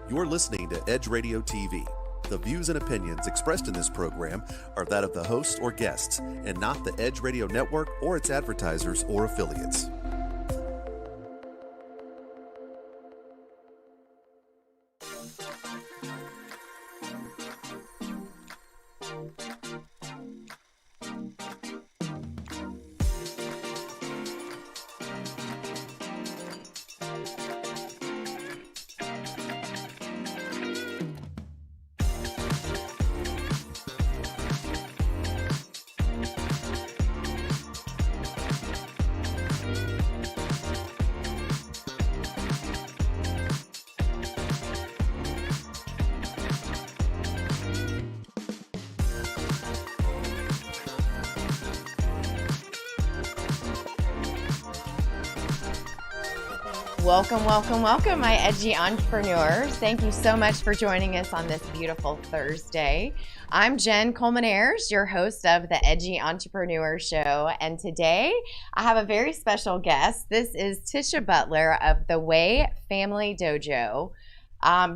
You're listening to Edge Radio TV. The views and opinions expressed in this program are that of the hosts or guests, and not the Edge Radio Network or its advertisers or affiliates. Welcome, my edgy entrepreneurs. Thank you so much for joining us on this beautiful Thursday. I'm Jen Coleman-Ayers, your host of the Edgy Entrepreneur Show, and today I have a very special guest. This is Tisha Butler of the Way Family Dojo.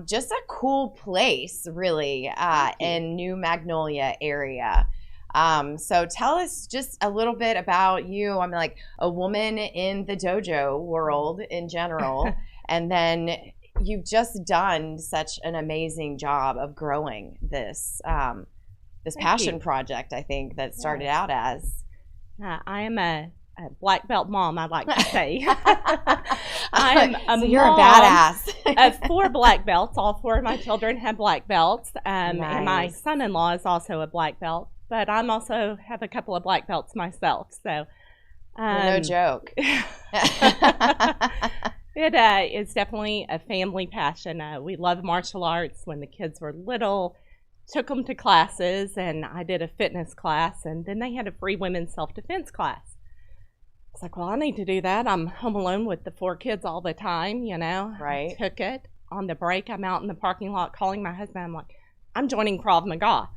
Just a cool place, really, in New Magnolia area. So tell us just a little bit about you. I'm like a woman in the dojo world in general. And then you've just done such an amazing job of growing this, this passion project, I think, that started out as. I am a black belt mom, I like to say. I'm so you're a badass. Of 4 black belts. All 4 of my children have black belts. Nice. And my son-in-law is also a black belt. But I'm also have a couple of black belts myself, so no joke. It is definitely a family passion. We love martial arts. When the kids were little, took them to classes, and I did a fitness class, and then they had a free women's self-defense class. It's like, well, I need to do that. I'm home alone with the 4 kids all the time, you know. Right. I took it. On the break, I'm out in the parking lot calling my husband. I'm like, I'm joining Krav Maga.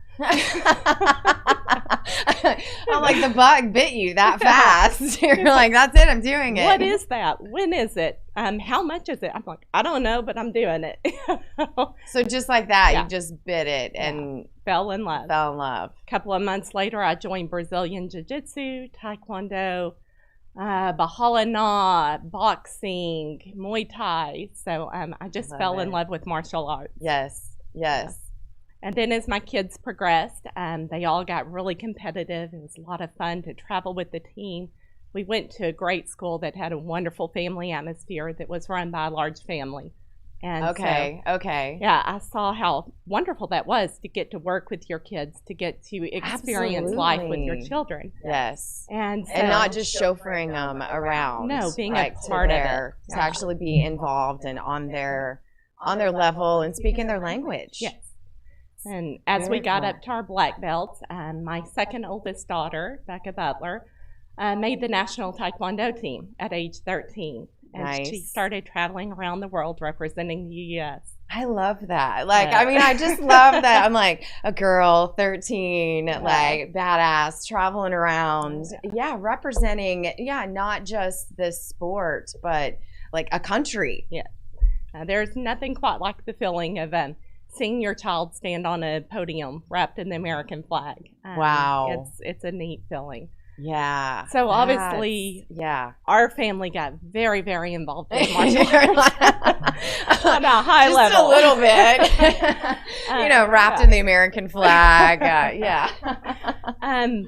I'm like, the bug bit you that fast. You're like, that's it, I'm doing it. What is that? When is it? How much is it? I'm like, I don't know, but I'm doing it. So just like that, you just bit it and fell in love. A couple of months later, I joined Brazilian Jiu-Jitsu, Taekwondo, Bahala Na, boxing, Muay Thai. So I just fell in love with martial arts. Yes. And then as my kids progressed, they all got really competitive. It was a lot of fun to travel with the team. We went to a great school that had a wonderful family atmosphere that was run by a large family. And okay. Yeah, I saw how wonderful that was to get to work with your kids, to get to experience life with your children. Yes. And not just chauffeuring them around. No, being a part of it. To actually be involved and on their level and speaking their language. Yes. And as we got up to our black belts, my second oldest daughter, Becca Butler, made the national Taekwondo team at age 13. And nice. She started traveling around the world representing the U.S. I love that. I just love that. I'm like a girl, 13, like badass, traveling around. Yeah, representing, not just this sport, but like a country. Yeah. There's nothing quite like the feeling of seeing your child stand on a podium wrapped in the American flag. Wow. It's a neat feeling. Yeah. So obviously, our family got very, very involved with martial arts on a high level. Just a little bit. Wrapped in the American flag.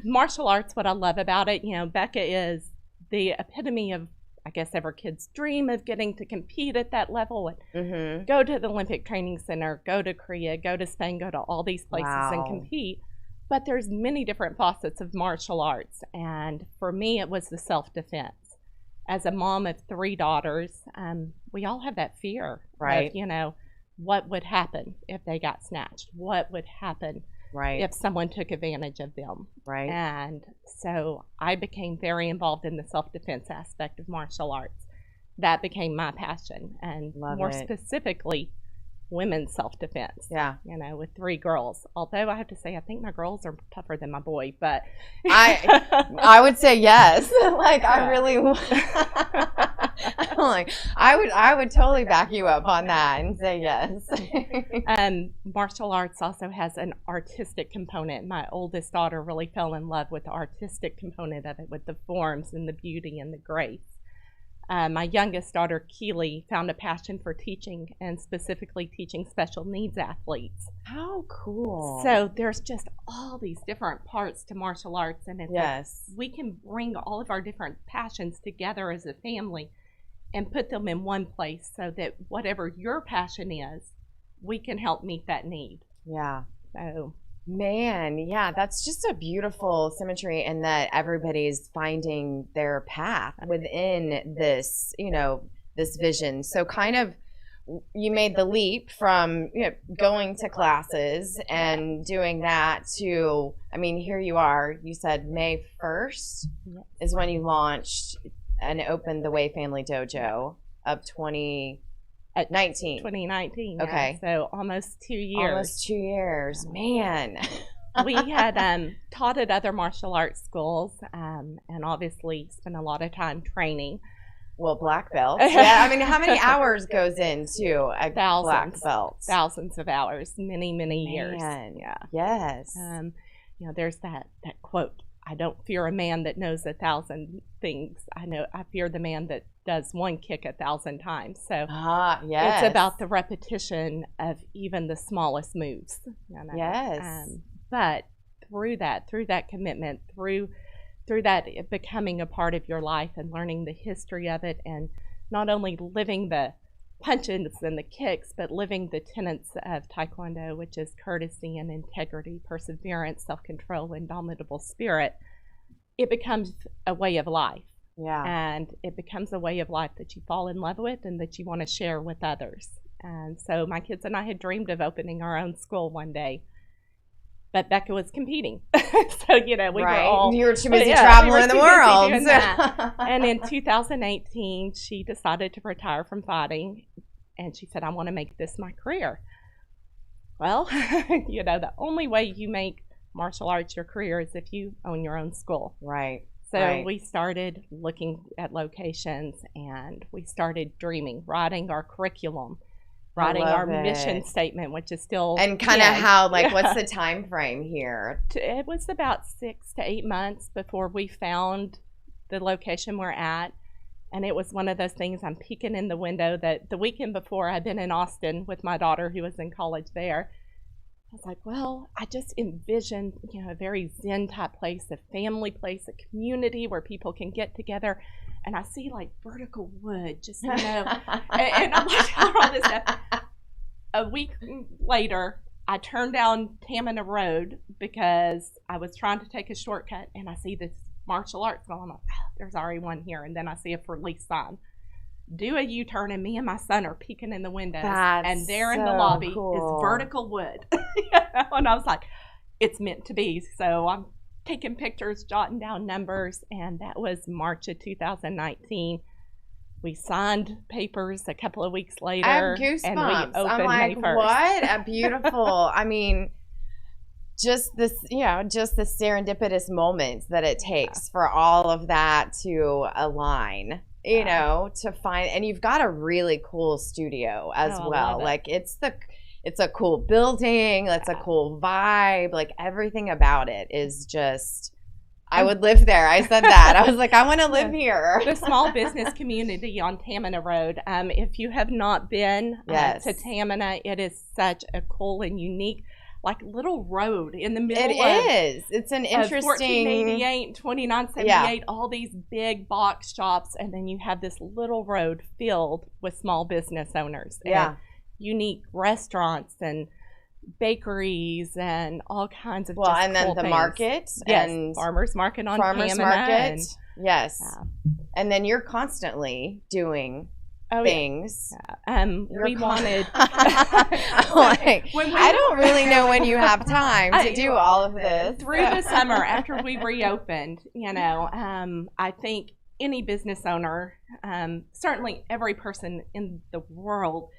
Martial arts, what I love about it, Becca is the epitome of, I guess, every kid's dream of getting to compete at that level and go to the Olympic Training Center, go to Korea, go to Spain, go to all these places and compete. But there's many different facets of martial arts. And for me, it was the self-defense. As a mom of 3 daughters, we all have that fear. Right. Of, what would happen if they got snatched? What would happen if someone took advantage of them? Right. And so I became very involved in the self-defense aspect of martial arts. That became my passion. And more specifically, women's self-defense. Yeah. With 3 girls. Although I have to say, I think my girls are tougher than my boy, but I would say yes. I really Like, I would totally back you up on that and say yes. Martial arts also has an artistic component. My oldest daughter really fell in love with the artistic component of it, with the forms and the beauty and the grace. My youngest daughter, Keely, found a passion for teaching, and specifically teaching special needs athletes. How cool. So there's just all these different parts to martial arts, and it's yes, like we can bring all of our different passions together as a family and put them in one place so that whatever your passion is, we can help meet that need. Yeah. So, man, yeah, that's just a beautiful symmetry in that everybody's finding their path within this, this vision. So kind of you made the leap from going to classes and doing that to, I mean, here you are. You said May 1st is when you launched and opened the Way Family Dojo of 2019. 2019. Okay. Yeah. So almost 2 years. Almost 2 years. Man. We had taught at other martial arts schools and obviously spent a lot of time training. Well, black belts. Yeah. I mean, how many hours goes into a black belt? Thousands of hours, many, many years. Yeah. Yes. There's that quote, I don't fear a man that knows 1,000 things. I fear the man that does one kick 1,000 times. So yes. It's about the repetition of even the smallest moves. Yes. But through that commitment, through that becoming a part of your life and learning the history of it, and not only living the punches and the kicks, but living the tenets of Taekwondo, which is courtesy and integrity, perseverance, self-control, indomitable spirit, it becomes a way of life. Yeah. And it becomes a way of life that you fall in love with and that you want to share with others. And so my kids and I had dreamed of opening our own school one day, but Becca was competing. So, we were all... You were too busy traveling the world. And in 2018, she decided to retire from fighting, and she said, I want to make this my career. Well, the only way you make martial arts your career is if you own your own school. Right. So we started looking at locations, and we started dreaming, writing our curriculum, writing our mission statement, which is still... And kind of how, what's the time frame here? It was about 6 to 8 months before we found the location we're at. And it was one of those things, I'm peeking in the window that the weekend before I'd been in Austin with my daughter who was in college there. I was like, well, I just envisioned, a very Zen type place, a family place, a community where people can get together. And I see vertical wood, just, and I'm like, all this stuff. A week later, I turned down Tamina Road because I was trying to take a shortcut, and I see this martial arts going on. There's already one here. And then I see a for lease sign. Do a U-turn, and me and my son are peeking in the windows. And there in the lobby is vertical wood. And I was like, it's meant to be. So I'm taking pictures, jotting down numbers, and that was March of 2019. We signed papers a couple of weeks later. I have goosebumps. And we opened I'm like, May 1st. What a beautiful, I mean, just this, just the serendipitous moments that it takes for all of that to align. To find, and you've got a really cool studio as well. It's a cool building. It's a cool vibe. Everything about it is just, I would live there. I said that. I was like, I want to live here. The small business community on Tamina Road. If you have not been to Tamina, it is such a cool and unique, little road in the middle of... It is. It's an interesting... 1488, 2978, all these big box shops, and then you have this little road filled with small business owners. And unique restaurants and bakeries and all kinds of and then cool the things. Market. Yes, and farmers market on Farmers Tamina. Market. Yes. And then you're constantly doing... things. We wanted. I don't really know when you have time to do all of this. Through the summer after we reopened, I think any business owner, certainly every person in the world,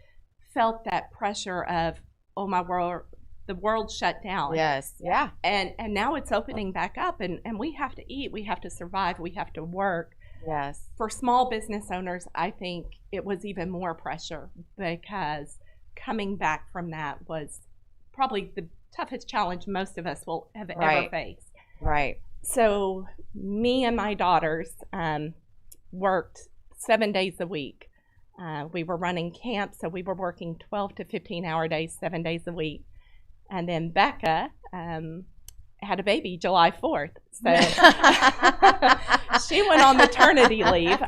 felt that pressure of, oh my world, the world shut down. Yes. Yeah. And now it's opening back up, and we have to eat, we have to survive, we have to work. Yes. For small business owners, I think it was even more pressure, because coming back from that was probably the toughest challenge most of us will have ever faced. Right. So me and my daughters worked 7 days a week. We were running camps, so we were working 12 to 15-hour days, 7 days a week. And then Becca had a baby July 4th. So she went on maternity leave.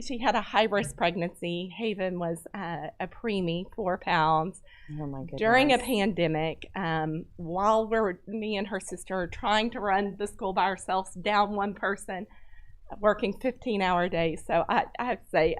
She had a high-risk pregnancy. Haven was a preemie, 4 pounds. Oh my goodness. During a pandemic, while me and her sister are trying to run the school by ourselves, down one person, working 15-hour days. So I have to say,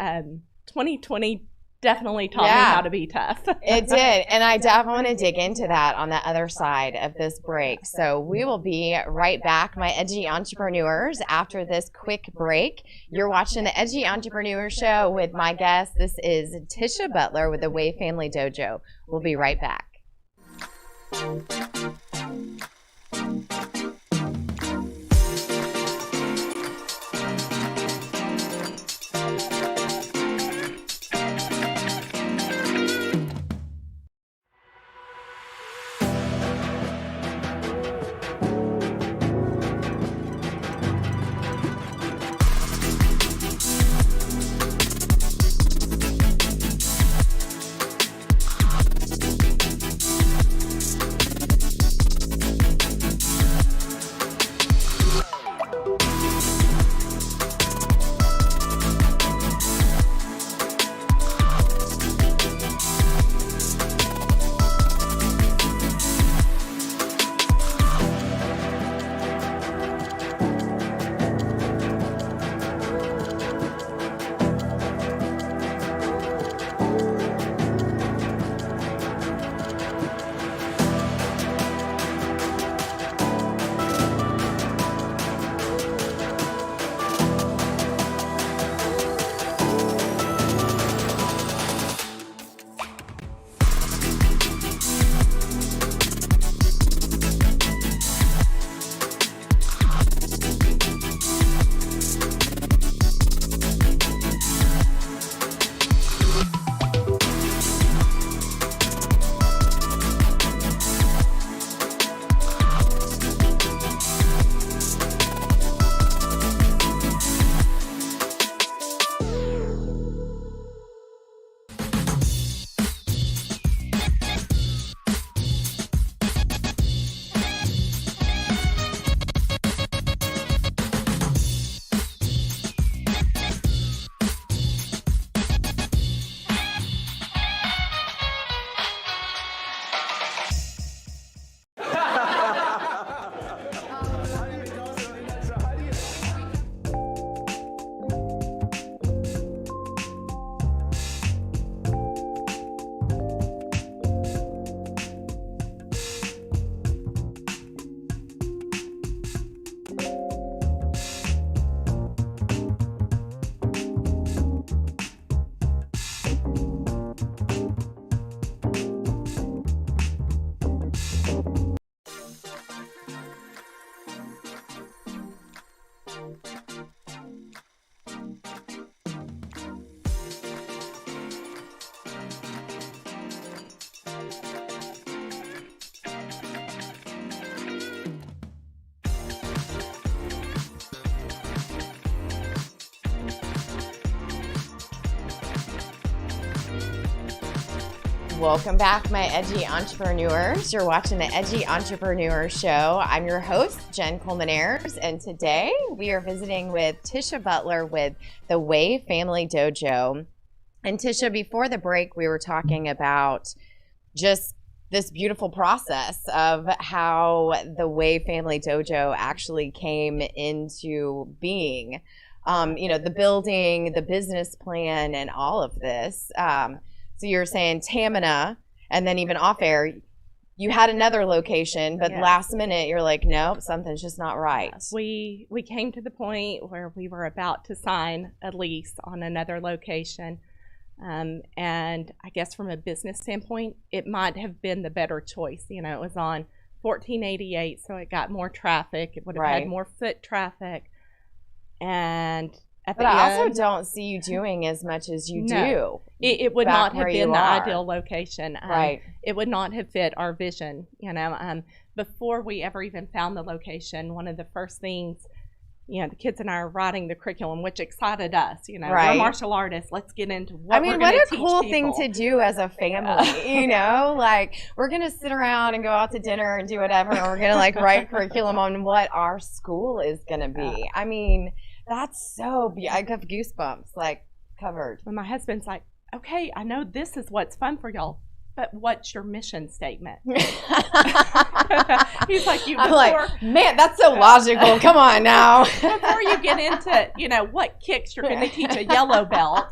2020 definitely taught me how to be tough. It did. And I definitely want to dig into that on the other side of this break. So we will be right back, my edgy entrepreneurs, after this quick break. You're watching the Edgy Entrepreneur Show with my guest. This is Tisha Butler with the Way Family Dojo. We'll be right back. Welcome back, my edgy entrepreneurs. You're watching the Edgy Entrepreneur Show. I'm your host, Jen Coleman-Ayers, and today we are visiting with Tisha Butler with the Way Family Dojo. And Tisha, before the break, we were talking about just this beautiful process of how the Way Family Dojo actually came into being. The building, the business plan, and all of this. So you were saying Tamina, and then even off air, you had another location, but last minute you're like, nope, something's just not right. We came to the point where we were about to sign a lease on another location. And I guess from a business standpoint, it might have been the better choice. It was on 1488, so it got more traffic. It would have had more foot traffic. And at but the I end. also don't see you doing as much as you do. It would back not have where been you the are. ideal location. Right. It would not have fit our vision. Before we ever even found the location, one of the first things, the kids and I are writing the curriculum, which excited us. Right. We're martial artists. Let's get into what we're what going to a teach cool people. thing to do as a family, like we're going to sit around and go out to dinner and do whatever, and we're going to like write curriculum on what our school is going to be. That's so I have goosebumps, like covered. When my husband's like, okay, I know this is what's fun for y'all, but what's your mission statement? He's like, I'm like, man, that's so logical. Come on now. Before you get into, what kicks you're going to teach a yellow belt,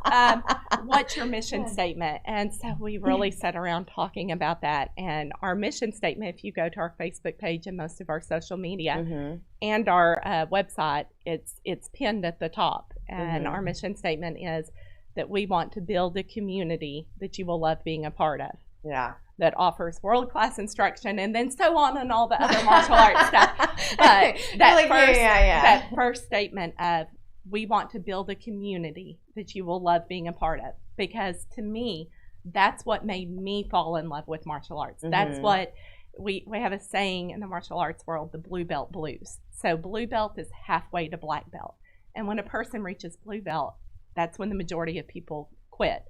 what's your mission statement? And so we really sat around talking about that. And our mission statement, if you go to our Facebook page and most of our social media and our website, it's pinned at the top. And our mission statement is that we want to build a community that you will love being a part of. Yeah. That offers world-class instruction, and then so on and all the other martial arts stuff. But that first statement of, we want to build a community that you will love being a part of. Because to me, that's what made me fall in love with martial arts. That's what we have a saying in the martial arts world, the blue belt blues. So blue belt is halfway to black belt. And when a person reaches blue belt, that's when the majority of people quit.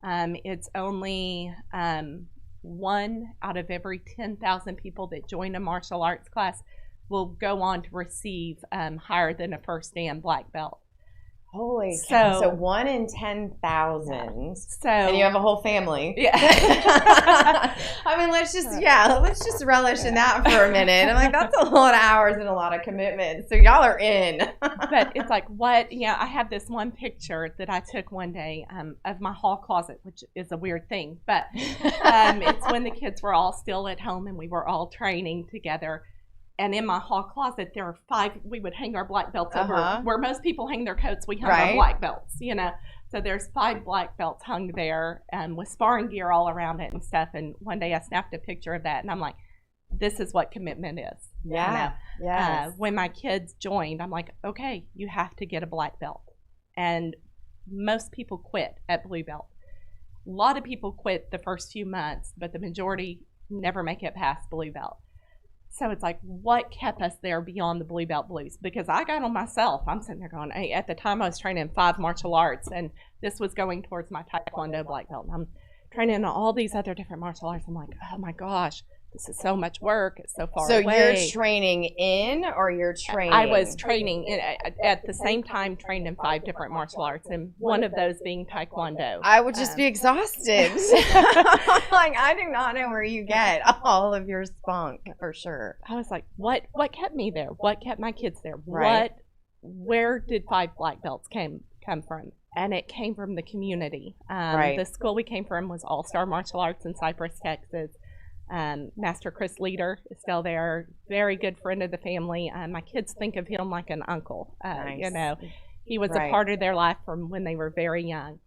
It's only 1 out of every 10,000 people that join a martial arts class will go on to receive higher than a first dan black belt. Holy cow. So 1 in 10,000. And you have a whole family. Yeah. let's just relish in that for a minute. I'm like, that's a lot of hours and a lot of commitment. So y'all are in. But it's like, I have this one picture that I took one day of my hall closet, which is a weird thing. But it's when the kids were all still at home and we were all training together. And in my hall closet, there are 5, we would hang our black belts over. Where most people hang their coats, we hung our black belts, So there's 5 black belts hung there with sparring gear all around it and stuff. And one day I snapped a picture of that, and I'm like, this is what commitment is. Yeah. Yes. When my kids joined, I'm like, okay, you have to get a black belt. And most people quit at blue belt. A lot of people quit the first few months, but the majority never make it past blue belt. So it's like, what kept us there beyond the blue belt blues? Because I got on myself. I'm sitting there going, hey, at the time I was training in 5 martial arts, and this was going towards my Taekwondo black belt. And I'm training in all these other different martial arts. I'm like, oh my gosh, this is so much work. It's so far away. So you're training in, or you're training? I was training at the same time, trained in 5 different martial arts, and one of those being Taekwondo. I would just be exhausted. I do not know where you get all of your spunk, for sure. I was like, what kept me there? What kept my kids there? Right. Where did 5 black belts come from? And it came from the community. The school we came from was All Star Martial Arts in Cypress, Texas. Master Chris Leader is still there, very good friend of the family. My kids think of him like an uncle. Nice. He was a part of their life from when they were very young.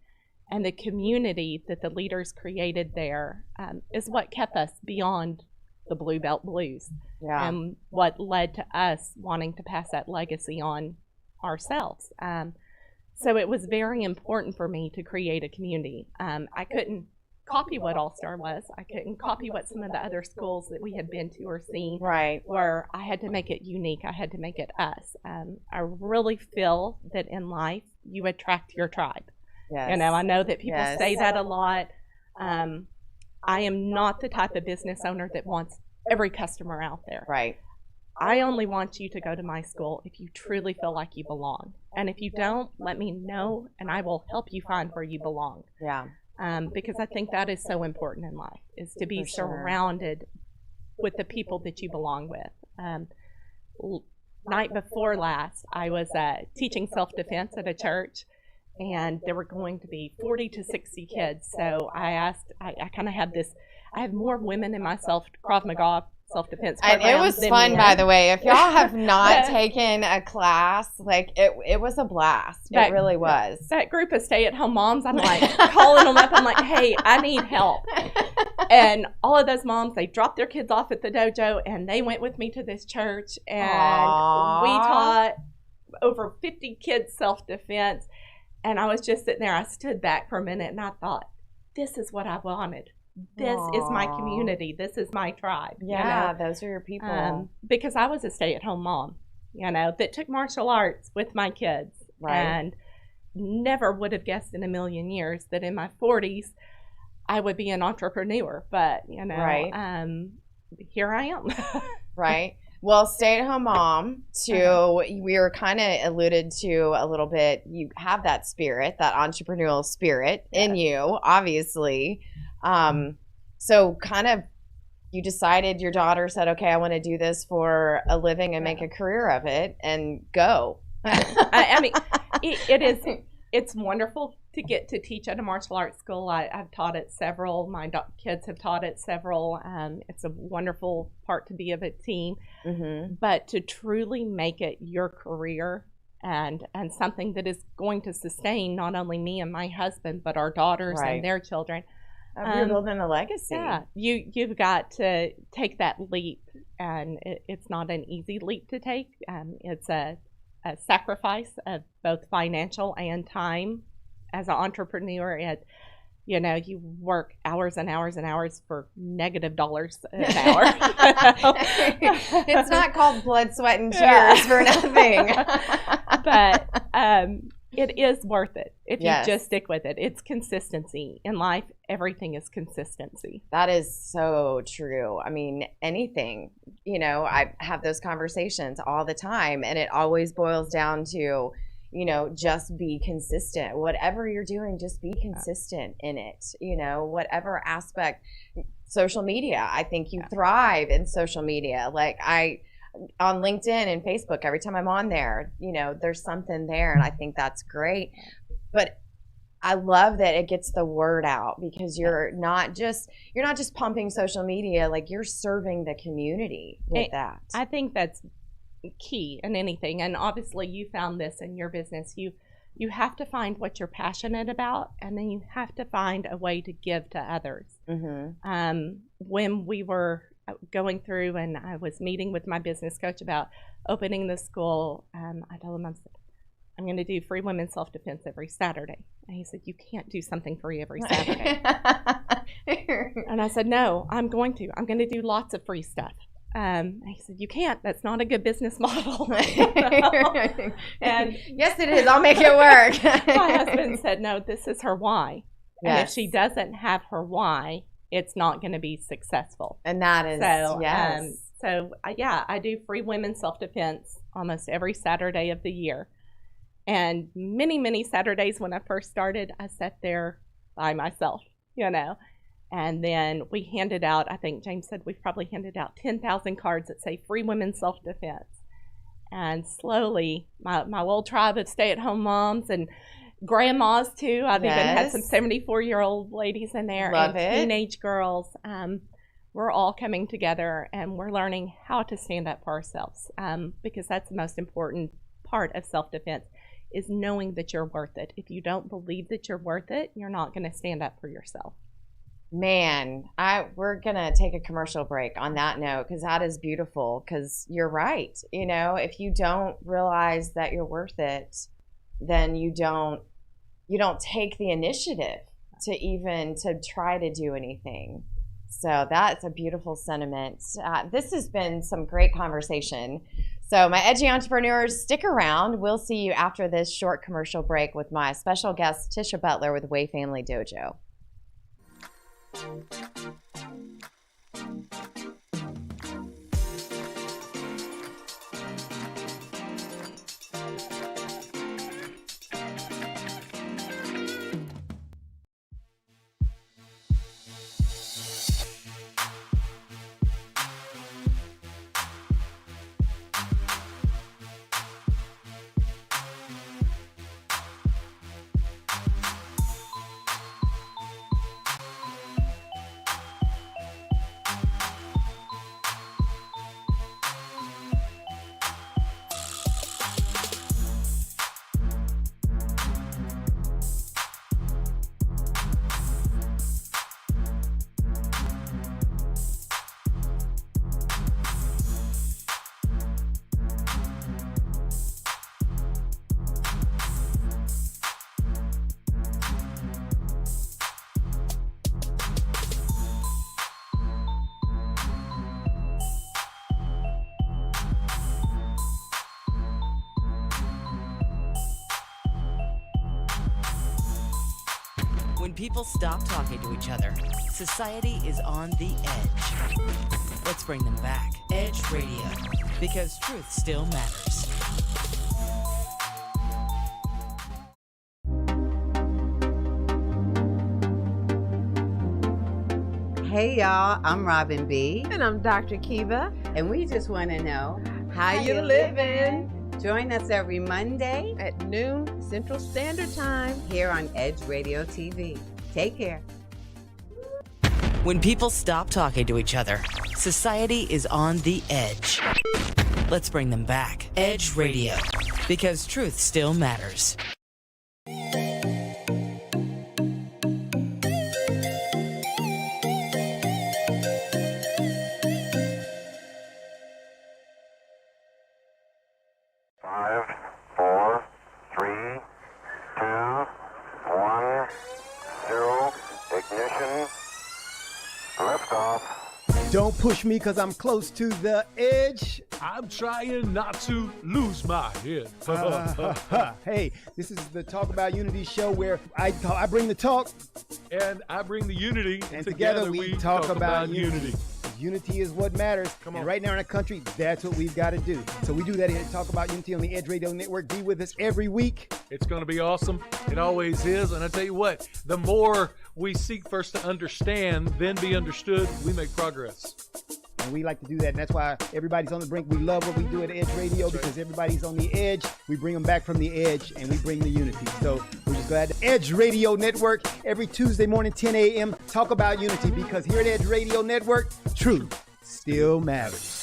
And the community that the leaders created there is what kept us beyond the blue belt blues. Yeah. And what led to us wanting to pass that legacy on ourselves. So it was very important for me to create a community. I couldn't copy what All Star was. I couldn't copy what some of the other schools that we had been to or seen. Right. Where I had to make it unique. I had to make it us. I really feel that in life you attract your tribe. Yes. I know that people say that a lot. I am not the type of business owner that wants every customer out there. Right. I only want you to go to my school if you truly feel like you belong. And if you don't, let me know and I will help you find where you belong. Yeah. Because I think that is so important in life, is to be surrounded with the people that you belong with. Night before last, I was teaching self-defense at a church, and there were going to be 40 to 60 kids. So I asked, I kind of had this, I have more women in my Krav Maga self-defense program. And it was fun, by the way. If y'all have not taken a class, it was a blast. It really was. That group of stay-at-home moms, I'm like calling them up. I'm like, hey, I need help. And all of those moms, they dropped their kids off at the dojo and they went with me to this church, and we taught over 50 kids self-defense. And I was just sitting there. I stood back for a minute and I thought, this is what I wanted. This is my community. This is my tribe. Yeah, those are your people. Because I was a stay-at-home mom, that took martial arts with my kids. Right. And never would have guessed in a million years that in my 40s I would be an entrepreneur. But, right. Here I am. Right. Well, stay-at-home mom, too, we were kind of alluded to a little bit. You have that spirit, that entrepreneurial spirit in you, obviously. So kind of you decided, your daughter said, okay, I want to do this for a living and make a career of it, and go. I mean, it's wonderful to get to teach at a martial arts school. I've taught at several. My kids have taught at several. It's a wonderful part to be of a team. Mm-hmm. But to truly make it your career and something that is going to sustain not only me and my husband, but our daughters and their children. You're building a legacy. Yeah, you've got to take that leap, and it's not an easy leap to take. It's a sacrifice of both financial and time. As an entrepreneur, you work hours and hours and hours for negative dollars an hour. It's not called blood, sweat, and tears for nothing. But it is worth it if you just stick with it. It's consistency. In life, everything is consistency. That is so true. I mean, anything, I have those conversations all the time, and it always boils down to, just be consistent. Whatever you're doing, just be consistent in it. Whatever aspect. Social media, I think you thrive in social media. Like on LinkedIn and Facebook, every time I'm on there, there's something there, and I think that's great. But I love that it gets the word out, because you're not just pumping social media, like you're serving the community with that. I think that's key in anything, and obviously you found this in your business. You have to find what you're passionate about, and then you have to find a way to give to others. Mm-hmm. When we were going through and I was meeting with my business coach about opening the school, I told him, I'm going to do free women's self-defense every Saturday. And he said, you can't do something free every Saturday. And I said, no, I'm going to do lots of free stuff. And he said, you can't. That's not a good business model. And yes, it is. I'll make it work. My husband said, no, this is her why. Yes. And if she doesn't have her why, it's not going to be successful. And that is, I do free women's self-defense almost every Saturday of the year. And many, many Saturdays when I first started, I sat there by myself, And then we handed out, I think James said we've probably handed out 10,000 cards that say free women's self-defense. And slowly, my old tribe of stay-at-home moms and grandmas too. I've even had some 74-year-old ladies in there. Love and it. Teenage girls. We're all coming together, and we're learning how to stand up for ourselves, because that's the most important part of self-defense, is knowing that you're worth it. If you don't believe that you're worth it, you're not going to stand up for yourself. Man, we're going to take a commercial break on that note, because that is beautiful, because you're right. If you don't realize that you're worth it, then you don't take the initiative to try to do anything. So that's a beautiful sentiment. This has been some great conversation. So my edgy entrepreneurs, stick around. We'll see you after this short commercial break with my special guest, Tisha Butler with Way Family Dojo. When people stop talking to each other, society is on the edge. Let's bring them back. Edge Radio, because truth still matters. Hey y'all, I'm Robin B. And I'm Dr. Kiva. And we just want to know How you living? Join us every Monday At noon Central Standard Time. here on Edge Radio TV. Take care. When people stop talking to each other, society is on the edge. Let's bring them back. Edge Radio, because truth still matters. Five, four, three, two, one, zero, ignition, liftoff. Don't push me because I'm close to the edge. I'm trying not to lose my head. Hey, this is the Talk About Unity show where I bring the talk, And I bring the unity, and together we talk about unity. unity. Unity is what matters. Come on. And right now in our country, that's what we've got to do. So we do that here at Talk About Unity on the Edge Radio Network. Be with us every week. It's going to be awesome. It always is. And I tell you what, the more we seek first to understand, then be understood, we make progress. And we like to do that. And that's why everybody's on the brink. We love what we do at Edge Radio because everybody's on the edge. We bring them back from the edge and we bring the unity. So we're just glad to Edge Radio Network every Tuesday morning, 10 a.m. Talk About Unity because here at Edge Radio Network, truth still matters.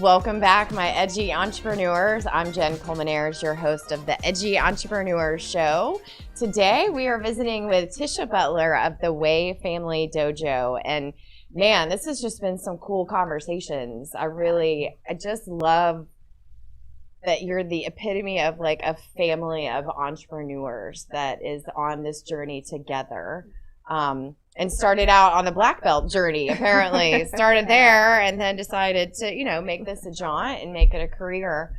Welcome back, my edgy entrepreneurs. I'm Jen Coleman-Ayers, your host of the Edgy Entrepreneur Show. Today, we are visiting with Tisha Butler of the Way Family Dojo. And man, this has just been some cool conversations. I just love that you're the epitome of like a family of entrepreneurs that is on this journey together. And started out on the black belt journey, apparently. Started there and then decided to, make this a jaunt and make it a career.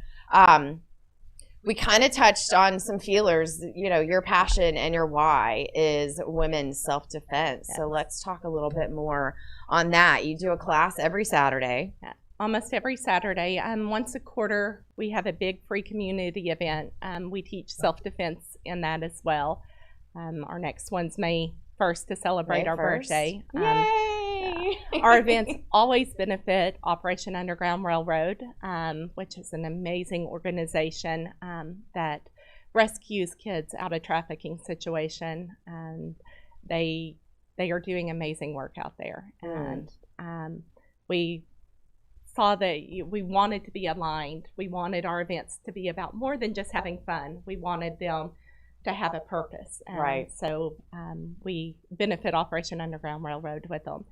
We kind of touched on some feelers. Your passion and your why is women's self-defense. So let's talk a little bit more on that. You do a class every Saturday. Almost every Saturday. Once a quarter, we have a big free community event. We teach self-defense in that as well. Our next one's May 1st to celebrate May our 1st. birthday. Yay! Our events always benefit Operation Underground Railroad, which is an amazing organization that rescues kids out of trafficking situation, and they are doing amazing work out there. And we saw that we wanted to be aligned. We wanted our events to be about more than just having fun. We wanted them to have a purpose. Right. So we benefit Operation Underground Railroad with them.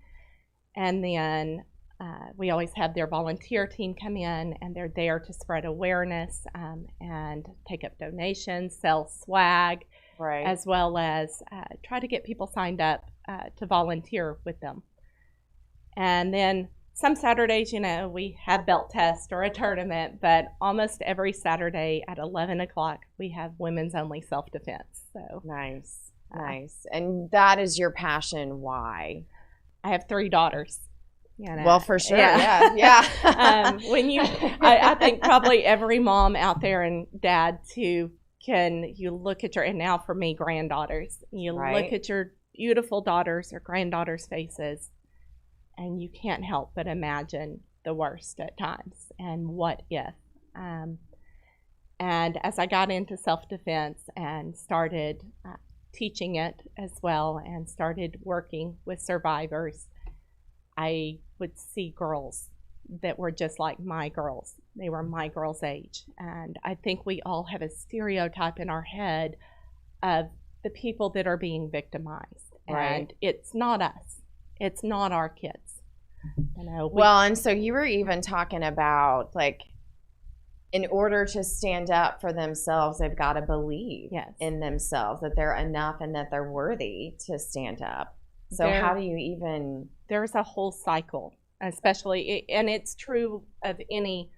And then we always have their volunteer team come in, and they're there to spread awareness and take up donations, sell swag, Right. as well as try to get people signed up to volunteer with them. And then some Saturdays, we have belt test or a tournament, but almost every Saturday at 11 o'clock, we have women's only self-defense. So Nice. And that is your passion. Why? I have 3 daughters. Well, for sure. Yeah. I think probably every mom out there and dad too you look at and now for me, granddaughters, you Right. look at your beautiful daughters or granddaughters' faces, and you can't help but imagine the worst at times and what if. And as I got into self-defense and started teaching it as well and started working with survivors, I would see girls that were just like my girls. They were my girls' age. And I think we all have a stereotype in our head of the people that are being victimized. Right. And it's not us. It's not our kids. Well, and so you were even talking about, like, in order to stand up for themselves, they've got to believe in themselves, that they're enough and that they're worthy to stand up. So how do you even... There's a whole cycle, especially, and it's true of any,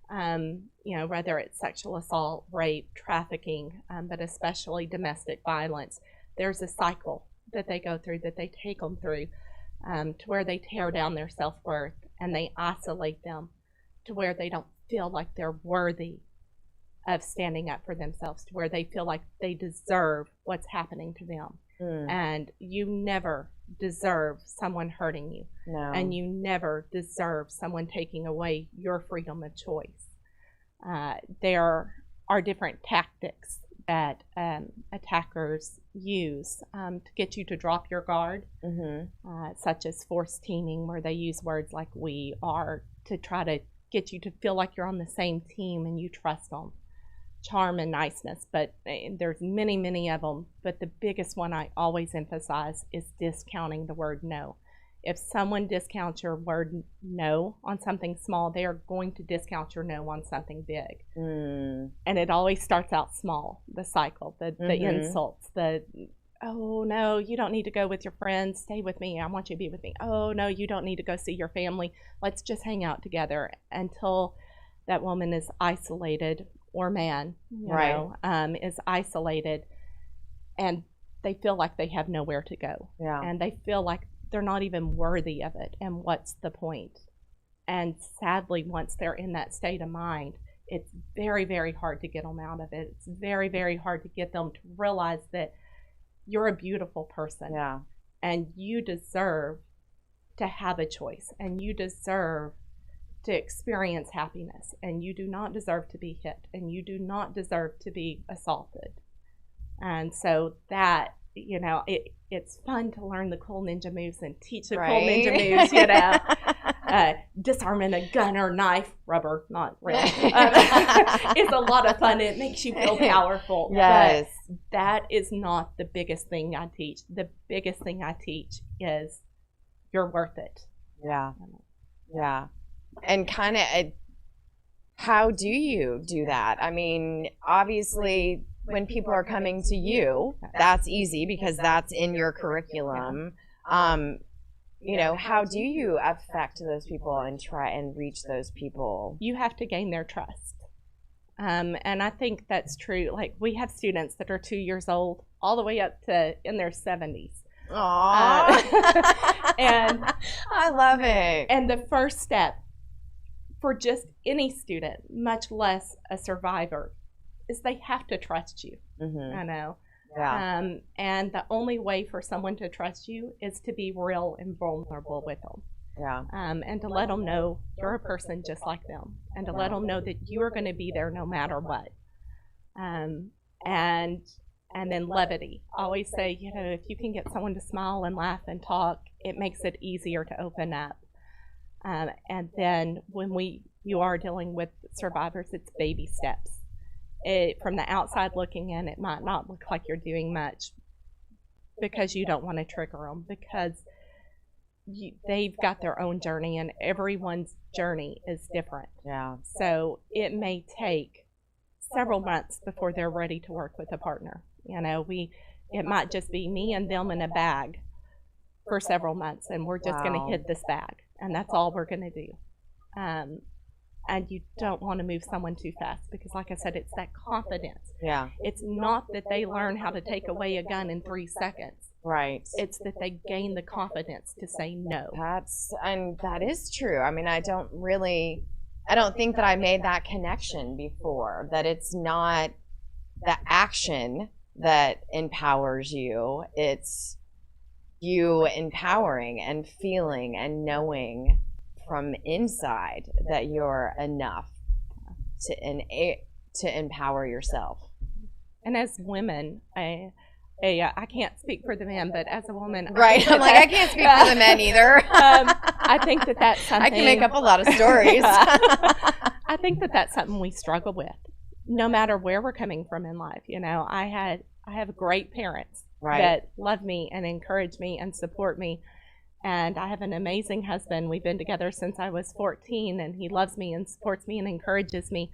whether it's sexual assault, rape, trafficking, but especially domestic violence. There's a cycle that they go through, that they take them through, to where they tear down their self-worth and they isolate them to where they don't feel like they're worthy of standing up for themselves, to where they feel like they deserve what's happening to them. And you never deserve someone hurting you. No. And you never deserve someone taking away your freedom of choice. There are different tactics that attackers use to get you to drop your guard, such as forced teaming, where they use words like "we are" to try to get you to feel like you're on the same team and you trust them. Charm and niceness, but there's many, many of them. But the biggest one I always emphasize is discounting the word no. If someone discounts your word no on something small, they are going to discount your no on something big. And it always starts out small, the cycle, the insults, oh no, you don't need to go with your friends, stay with me, I want you to be with me. Oh no, you don't need to go see your family, let's just hang out together, until that woman is isolated, or man, is isolated, and they feel like they have nowhere to go. And they feel like they're not even worthy of it, and what's the point? And sadly, once they're in that state of mind, it's very, very hard to get them out of it. It's very, very hard to get them to realize that you're a beautiful person, and you deserve to have a choice, and you deserve to experience happiness, and you do not deserve to be hit, and you do not deserve to be assaulted. And so that, it's fun to learn the cool ninja moves and teach the cool ninja moves, disarming a gun or knife, rubber, not real. It's a lot of fun. It makes you feel powerful. Yes. But that is not the biggest thing I teach. The biggest thing I teach is you're worth it. Yeah. And kind of, how do you do that? I mean, obviously, when people are coming to you, that's easy because that's in your curriculum. How do you affect those people and try and reach those people? You have to gain their trust. And I think that's true. Like, we have students that are 2 years old all the way up to in their 70s. And I love it. And the first step for just any student, much less a survivor, is they have to trust you. I know. And the only way for someone to trust you is to be real and vulnerable with them. And to let them know you're a person just like them, and to let them know that you are going to be there no matter what. And then levity. I always say, if you can get someone to smile and laugh and talk, it makes it easier to open up. And then when you are dealing with survivors, it's baby steps. From the outside looking in, it might not look like you're doing much because you don't want to trigger them, because they've got their own journey, and everyone's journey is different. So it may take several months before they're ready to work with a partner. It might just be me and them in a bag for several months, and we're just going to hit this bag, and that's all we're going to do. And you don't want to move someone too fast, because, like I said, it's that confidence. It's not that they learn how to take away a gun in 3 seconds. It's that they gain the confidence to say no. That is true. I mean, I don't think that I made that connection before, that it's not the action that empowers you. It's you empowering and feeling and knowing from inside that you're enough to empower yourself. And as women, I can't speak for the men, but as a woman, Right. I'm like, I can't speak for the men either. I think that that's something. I can make up a lot of stories. I think that that's something we struggle with, no matter where we're coming from in life. You know, I have great parents that love me and encourage me and support me. And I have an amazing husband. We've been together since I was 14, and he loves me and supports me and encourages me.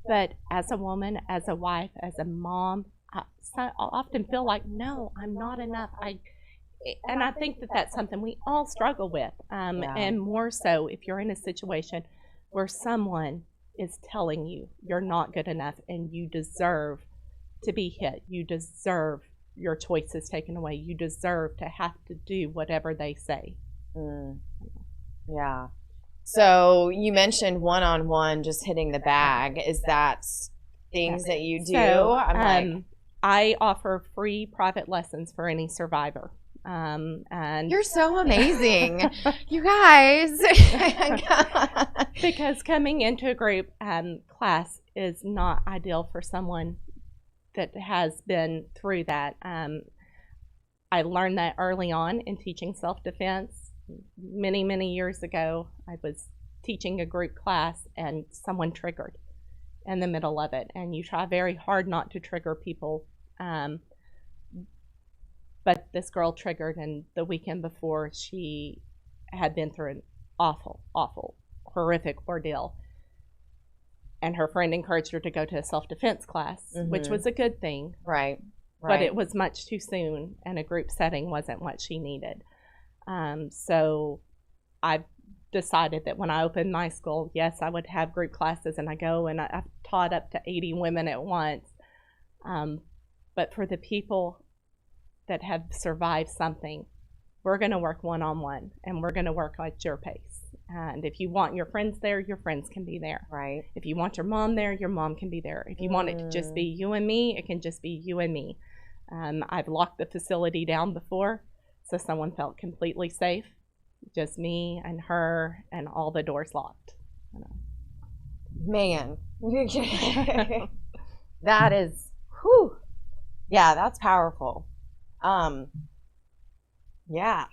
But as a woman, as a wife, as a mom, I often feel like, no, I'm not enough. And I think that that's something we all struggle with. And more so if you're in a situation where someone is telling you you're not good enough and you deserve to be hit. You deserve your choices taken away. You deserve to have to do whatever they say. Yeah. So you mentioned one-on-one, just hitting the bag. Is that things that you do? So, I offer free private lessons for any survivor. And you're so amazing, you guys. Because coming into a group class is not ideal for someone that has been through that. I learned that early on in teaching self-defense. Many, many years ago, I was teaching a group class and someone triggered in the middle of it. And you try very hard not to trigger people. But this girl triggered, and the weekend before, she had been through an awful, awful, horrific ordeal. And her friend encouraged her to go to a self-defense class, which was a good thing. Right. But it was much too soon, and a group setting wasn't what she needed. So I decided that when I opened my school, yes, I would have group classes, and I go and I've taught up to 80 women at once. But for the people that have survived something, we're going to work one-on-one, and we're going to work at your pace. And if you want your friends there, your friends can be there. Right. If you want your mom there, your mom can be there. If you want it to just be you and me, it can just be you and me. I've locked the facility down before, so someone felt completely safe. Just me and her, and all the doors locked. Man. That is, whew. Yeah, that's powerful. Yeah.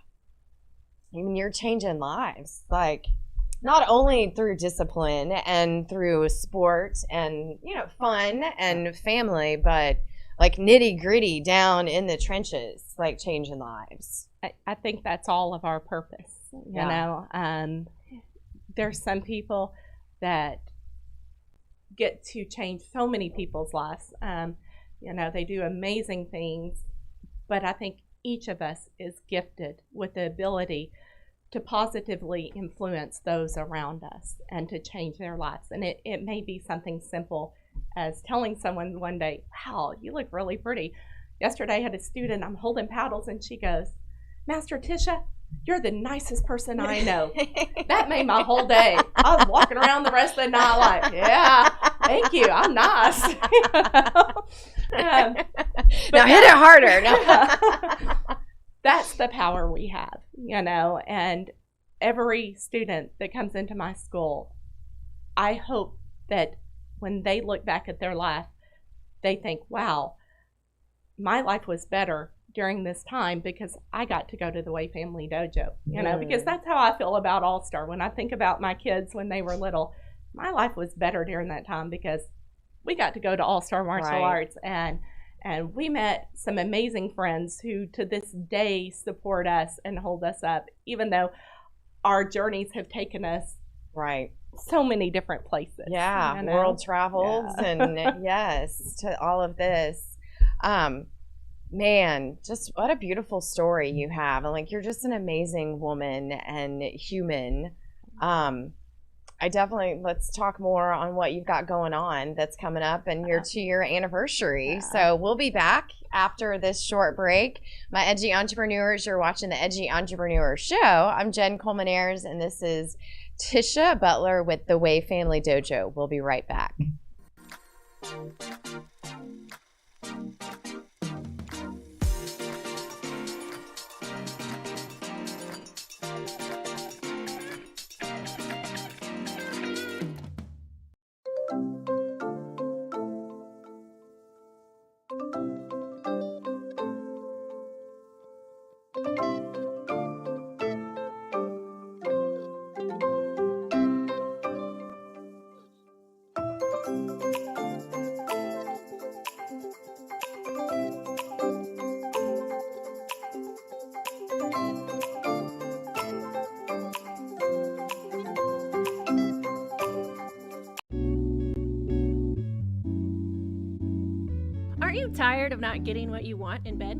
I mean, you're changing lives, like not only through discipline and through sport and, you know, fun and family, but like nitty gritty down in the trenches, like changing lives. I think that's all of our purpose. You know, there's some people that get to change so many people's lives. You know, they do amazing things, but I think each of us is gifted with the ability to positively influence those around us and to change their lives. And it may be something simple as telling someone one day, wow, you look really pretty. Yesterday I had a student, I'm holding paddles, and she goes, Master Tisha, you're the nicest person I know. That made my whole day. I was walking around the rest of the night like, yeah, thank you, I'm nice. Now hit it harder. No. That's the power we have, you know, and every student that comes into my school, I hope that when they look back at their life, they think, wow, my life was better during this time because I got to go to the Way Family Dojo, you know, because that's how I feel about All Star. When I think about my kids when they were little, my life was better during that time because we got to go to All Star Martial Arts, and we met some amazing friends who to this day support us and hold us up, even though our journeys have taken us so many different places. Yeah, you know? World travels and yes, to all of this. Man, just what a beautiful story you have. And like, you're just an amazing woman and human. I definitely, let's talk more on what you've got going on that's coming up and your 2-year anniversary. So we'll be back after this short break. My Edgy Entrepreneurs, you're watching the Edgy Entrepreneur Show. I'm Jen Coleman-Ayers, and this is Tisha Butler with the Way Family Dojo. We'll be right back. Tired of not getting what you want in bed?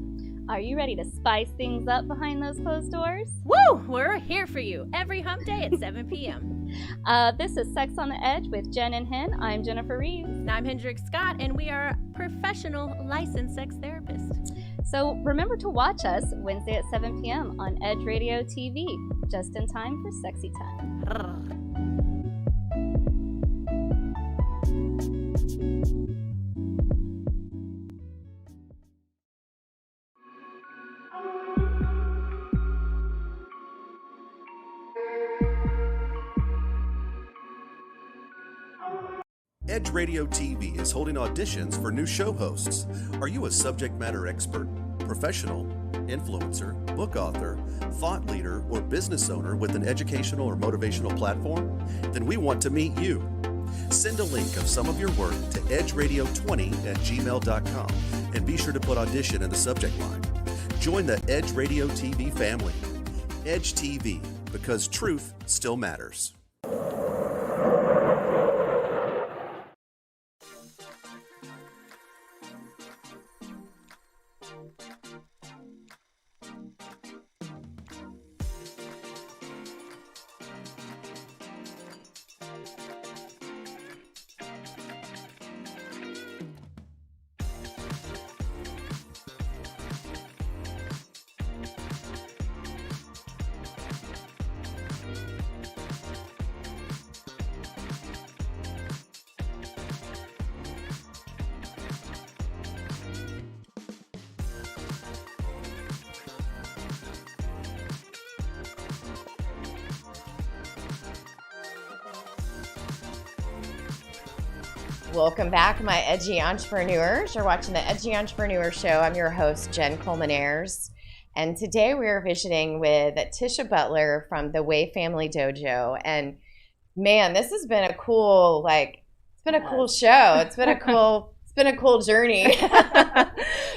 Are you ready to spice things up behind those closed doors? Woo! We're here for you every hump day at 7 p.m. This is Sex on the Edge with Jen and Hen. I'm Jennifer Reeves. And I'm Hendrik Scott, and we are professional licensed sex therapists. So remember to watch us Wednesday at 7 p.m. on Edge Radio TV, just in time for sexy time. Edge Radio TV is holding auditions for new show hosts. Are you a subject matter expert, professional, influencer, book author, thought leader, or business owner with an educational or motivational platform? Then we want to meet you. Send a link of some of your work to edgeradio20@gmail.com and be sure to put audition in the subject line. Join the Edge Radio TV family. Edge TV, because truth still matters. Welcome back, my edgy entrepreneurs. You're watching the Edgy Entrepreneur Show. I'm your host, Jen Coleman-Ayers. And today we are visiting with Tisha Butler from the Way Family Dojo. And man, this has been a cool, it's been a cool show. It's been a cool journey.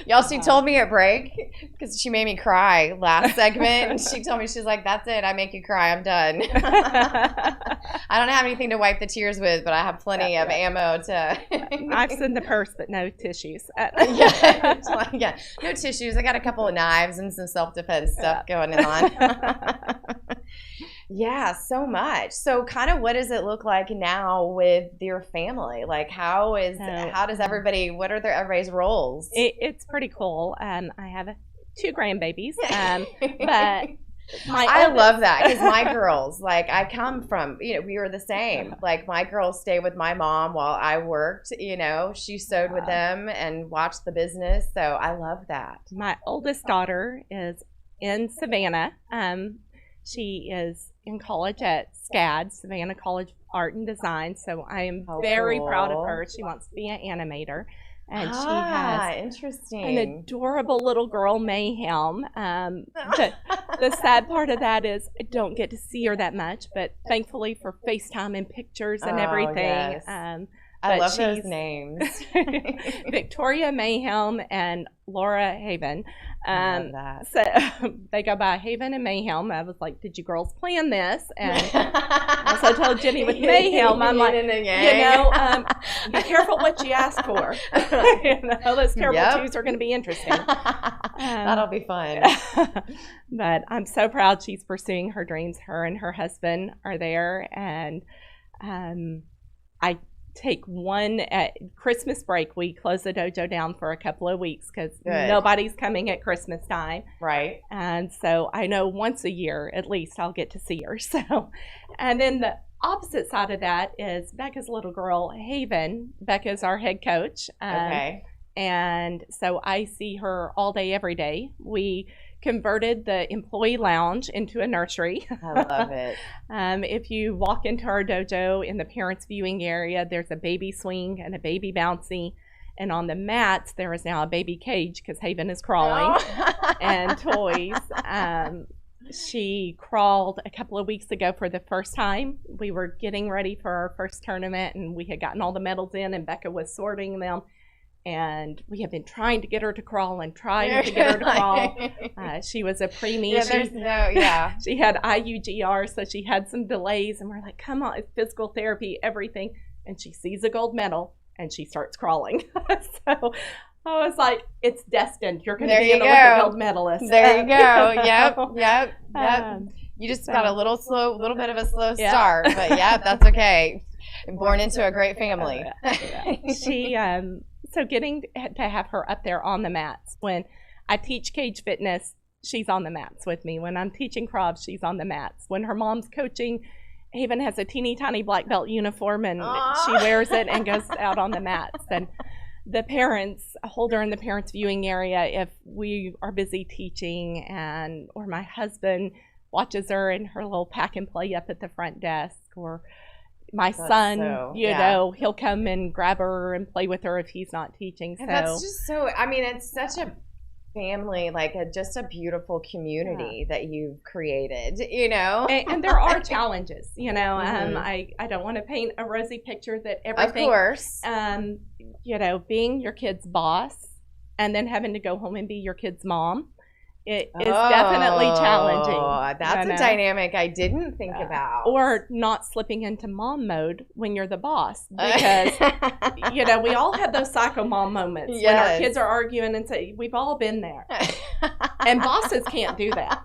Y'all, she told me at break, because she made me cry last segment, and she told me, she's like, that's it, I make you cry, I'm done. I don't have anything to wipe the tears with, but I have plenty of ammo to... Knives in the purse, but no tissues. Yeah, no tissues. I got a couple of knives and some self-defense stuff going on. Yeah, so much. So kind of what does it look like now with your family? Like how does everybody, what are everybody's roles? It's pretty cool. I have 2 grandbabies, but I love that because my girls, I come from, we were the same. Like my girls stayed with my mom while I worked, she sewed with them and watched the business. So I love that. My oldest daughter is in Savannah. She is in college at SCAD, Savannah College of Art and Design. So I am very proud of her. She wants to be an animator. And she has interesting. an adorable little girl, Mayhem. The sad part of that is I don't get to see her that much, but thankfully for FaceTime and pictures and everything. Yes. I love those names. Victoria Mayhem and Laura Haven. I love that. So they go by Haven and Mayhem. I was like, did you girls plan this? And I also told Jenny with Mayhem, I'm like, be careful what you ask for. Those terrible twos are going to be interesting. That'll be fun. But I'm so proud she's pursuing her dreams. Her and her husband are there. And I take one at Christmas break. We close the dojo down for a couple of weeks because nobody's coming at Christmas time. Right. And so I know once a year at least I'll get to see her. So, and then the opposite side of that is Becca's little girl, Haven. Becca's our head coach. Okay. And so I see her all day, every day. We converted the employee lounge into a nursery. I love it. If you walk into our dojo in the parents viewing area, there's a baby swing and a baby bouncy. And on the mats, there is now a baby cage because Haven is crawling and toys. She crawled a couple of weeks ago for the first time. We were getting ready for our first tournament and we had gotten all the medals in and Becca was sorting them. And we have been trying to get her to crawl and trying to get her to crawl. She was a preemie. She had IUGR, so she had some delays. And we're like, come on, it's physical therapy, everything. And she sees a gold medal and she starts crawling. So I was like, it's destined. You're going to There be you an go. Olympic gold medalist. There you go. Yep. You just got a little bit of a slow Yeah. start, but yeah, that's okay. Born into a great family. She, so getting to have her up there on the mats. When I teach cage fitness, she's on the mats with me. When I'm teaching crobs, she's on the mats. When her mom's coaching, Haven has a teeny tiny black belt uniform, and she wears it and goes out on the mats. And the parents hold her in the parents' viewing area if we are busy teaching, or my husband watches her in her little pack and play up at the front desk, or my son, he'll come and grab her and play with her if he's not teaching. So that's just it's such a family, like just a beautiful community that you've created, and there are challenges, I don't want to paint a rosy picture that everything, of course, being your kid's boss and then having to go home and be your kid's mom, it is definitely challenging. That's a dynamic I didn't think about. Or not slipping into mom mode when you're the boss, because we all have those psycho mom moments when our kids are arguing, and say we've all been there, and bosses can't do that.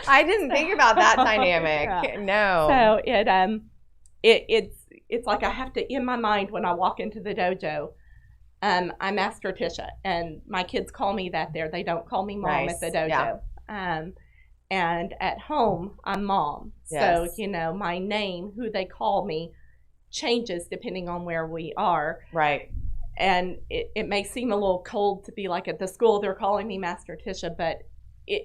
I didn't think about that dynamic. Yeah. No. So it's like I have to, in my mind, when I walk into the dojo, I'm Master Tisha, and my kids call me that there. They don't call me mom at the dojo. Yeah. And at home, I'm mom. Yes. So, my name, who they call me, changes depending on where we are. Right. And it may seem a little cold to be like at the school, they're calling me Master Tisha, but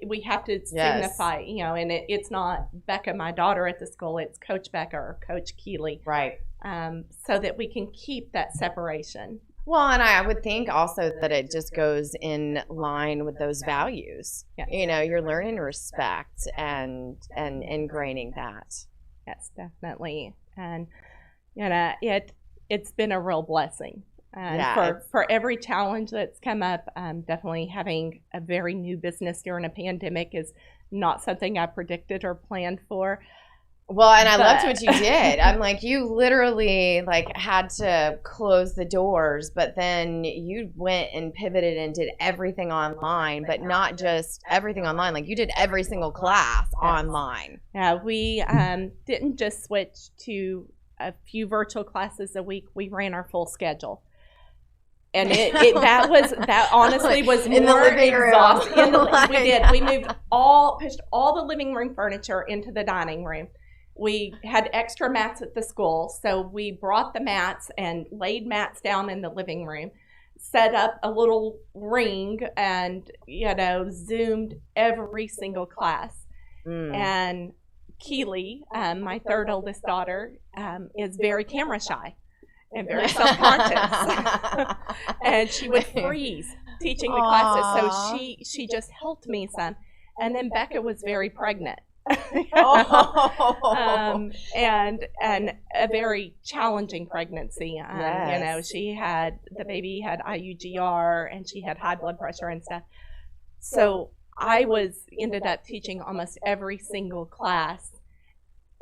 we have to signify, and it's not Becca, my daughter at the school, it's Coach Becca or Coach Keeley. Right. So that we can keep that separation. Well, and I would think also that it just goes in line with those values. Yeah. You're learning respect and ingraining that. Yes, definitely. And it's been a real blessing. And for every challenge that's come up, definitely having a very new business during a pandemic is not something I predicted or planned for. Well, and I loved what you did. I'm like, you literally had to close the doors, but then you went and pivoted and did everything online, but not just everything online. Like you did every single class online. Yeah, we didn't just switch to a few virtual classes a week. We ran our full schedule. And that honestly was in more the living room. We pushed all the living room furniture into the dining room. We had extra mats at the school, so we brought the mats and laid mats down in the living room, set up a little ring, and Zoomed every single class. And Keeley, my third oldest daughter, is very camera shy and very self-conscious. And she would freeze teaching the classes, so she just helped me some. And then Becca was very pregnant. And a very challenging pregnancy. The baby had IUGR, and she had high blood pressure and stuff. So I ended up teaching almost every single class.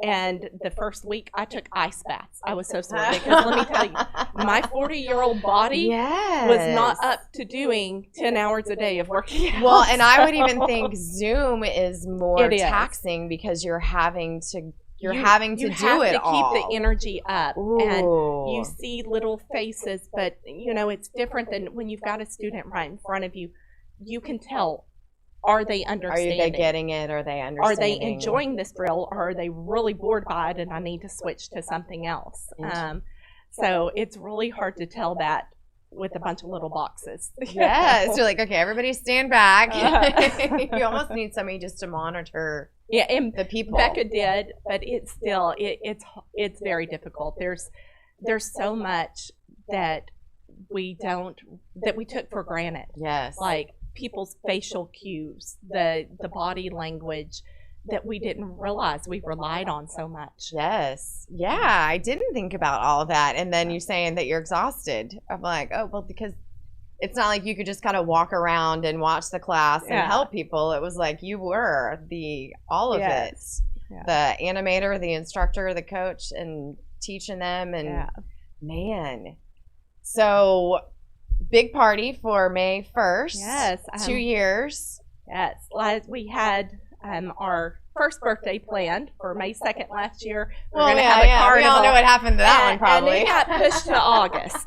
And the first week I took ice baths. I was so sore because let me tell you, my 40-year-old body was not up to doing 10 hours a day of working out. Well, and I would even think Zoom is more taxing because you're having to do it all. Keep the energy up. Ooh. And you see little faces, but it's different than when you've got a student right in front of you. You can tell. Are they understanding? Are they getting it? Are they understanding? Are they enjoying this drill? Or are they really bored by it and I need to switch to something else? So it's really hard to tell that with a bunch of little boxes. Yes. You're like, okay, everybody stand back. You almost need somebody just to monitor the people. Becca did, but it's still, it's very difficult. There's so much that we took for granted. Yes. Like people's facial cues, the body language that we didn't realize we relied on so much. Yes. Yeah, I didn't think about all of that. And then you saying that you're exhausted. I'm like, oh, well, because it's not like you could just kind of walk around and watch the class and help people. It was like you were all of it. Yeah. The animator, the instructor, the coach, and teaching them. And man. So big party for May 1st. Yes. 2 years. Yes. We had our first birthday planned for May 2nd last year. We're going to have a carnival. We all know what happened to that one, probably. And it got pushed to August.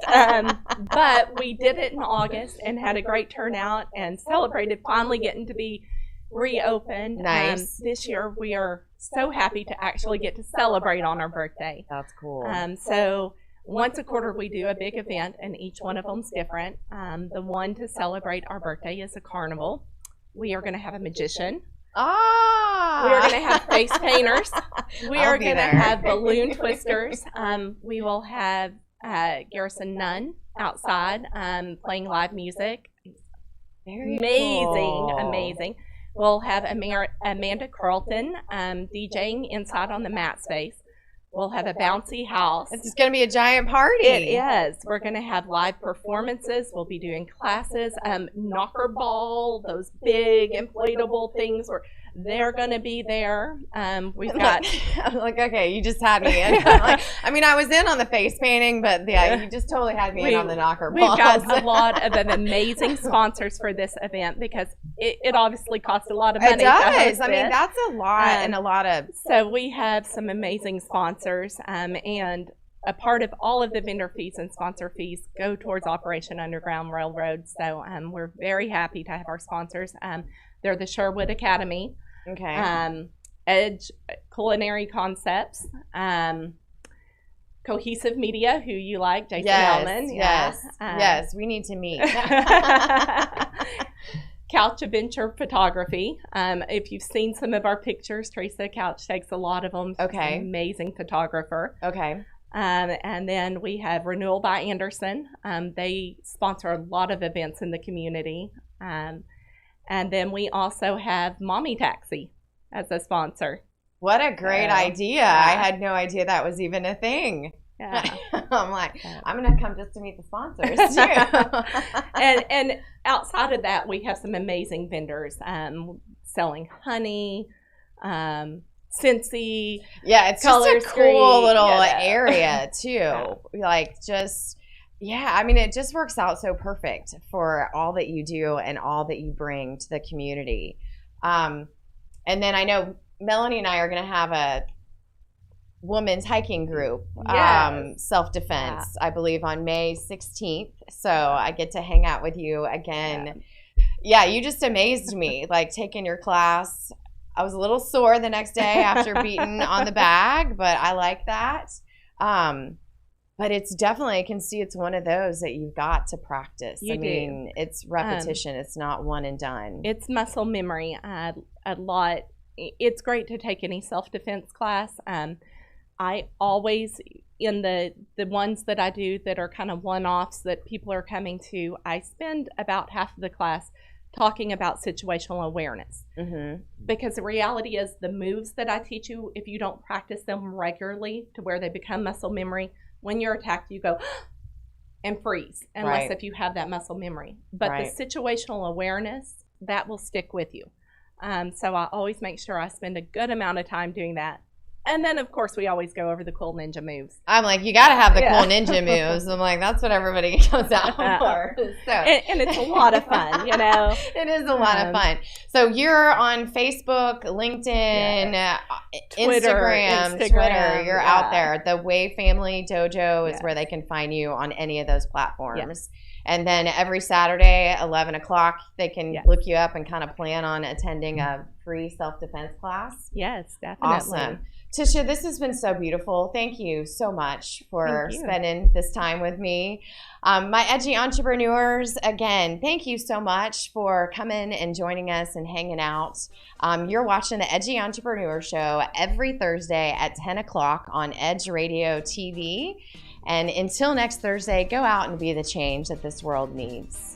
But we did it in August and had a great turnout and celebrated finally getting to be reopened. Nice. This year we are so happy to actually get to celebrate on our birthday. That's cool. So once a quarter we do a big event, and each one of them's different. The one to celebrate our birthday is a carnival. We are going to have a magician. We are going to have face painters. We are going to have balloon twisters. We will have Garrison Nunn outside playing live music. Very amazing. We'll have Amanda Carlton DJing inside on the mat space. We'll have a bouncy house. It's going to be a giant party. It is. We're going to have live performances. We'll be doing classes. Knocker ball, those big inflatable things, they're going to be there. We've got... I'm like, okay, you just had me in. I mean, I was in on the face painting, but yeah, you just totally had me in on the knocker balls. We've got a lot of amazing sponsors for this event because it obviously costs a lot of money. It does. I mean, that's a lot and a lot of... So we have some amazing sponsors, and a part of all of the vendor fees and sponsor fees go towards Operation Underground Railroad. So we're very happy to have our sponsors. They're the Sherwood Academy. Okay. Edge Culinary Concepts, Cohesive Media, who you like, Jason Ellman. Yes, we need to meet. Couch Adventure Photography. If you've seen some of our pictures, Teresa Couch takes a lot of them. Okay. She's an amazing photographer. Okay. And then we have Renewal by Anderson. They sponsor a lot of events in the community. And then we also have Mommy Taxi as a sponsor. What a great idea. Yeah. I had no idea that was even a thing. Yeah. I'm like, I'm going to come just to meet the sponsors too. and outside of that, we have some amazing vendors selling honey, Scentsy. Yeah, it's just a cool little area too. Yeah. Like just... Yeah, I mean, it just works out so perfect for all that you do and all that you bring to the community. And then I know Melanie and I are going to have a women's hiking group, self-defense, I believe on May 16th. So I get to hang out with you again. Yeah, you just amazed me, like taking your class. I was a little sore the next day after beating on the bag, but I like that. But it's definitely, I can see it's one of those that you've got to practice. I mean, it's repetition. It's not one and done. It's muscle memory a lot. It's great to take any self-defense class. I always, in the ones that I do that are kind of one-offs that people are coming to, I spend about half of the class talking about situational awareness. Mm-hmm. Because the reality is the moves that I teach you, if you don't practice them regularly to where they become muscle memory, when you're attacked, you go and freeze, unless if you have that muscle memory. But the situational awareness, that will stick with you. So I always make sure I spend a good amount of time doing that. And then, of course, we always go over the cool ninja moves. I'm like, you got to have the cool ninja moves. I'm like, that's what everybody goes out for. So. And it's a lot of fun, you know. It is a lot of fun. So you're on Facebook, LinkedIn, Instagram, Twitter. You're out there. The Way Family Dojo is where they can find you on any of those platforms. Yes. And then every Saturday, 11 o'clock, they can look you up and kind of plan on attending a free self-defense class. Yes, definitely. Awesome. Tisha, this has been so beautiful. Thank you so much for spending this time with me. My Edgy Entrepreneurs, again, thank you so much for coming and joining us and hanging out. You're watching the Edgy Entrepreneur Show every Thursday at 10 o'clock on Edge Radio TV. And until next Thursday, go out and be the change that this world needs.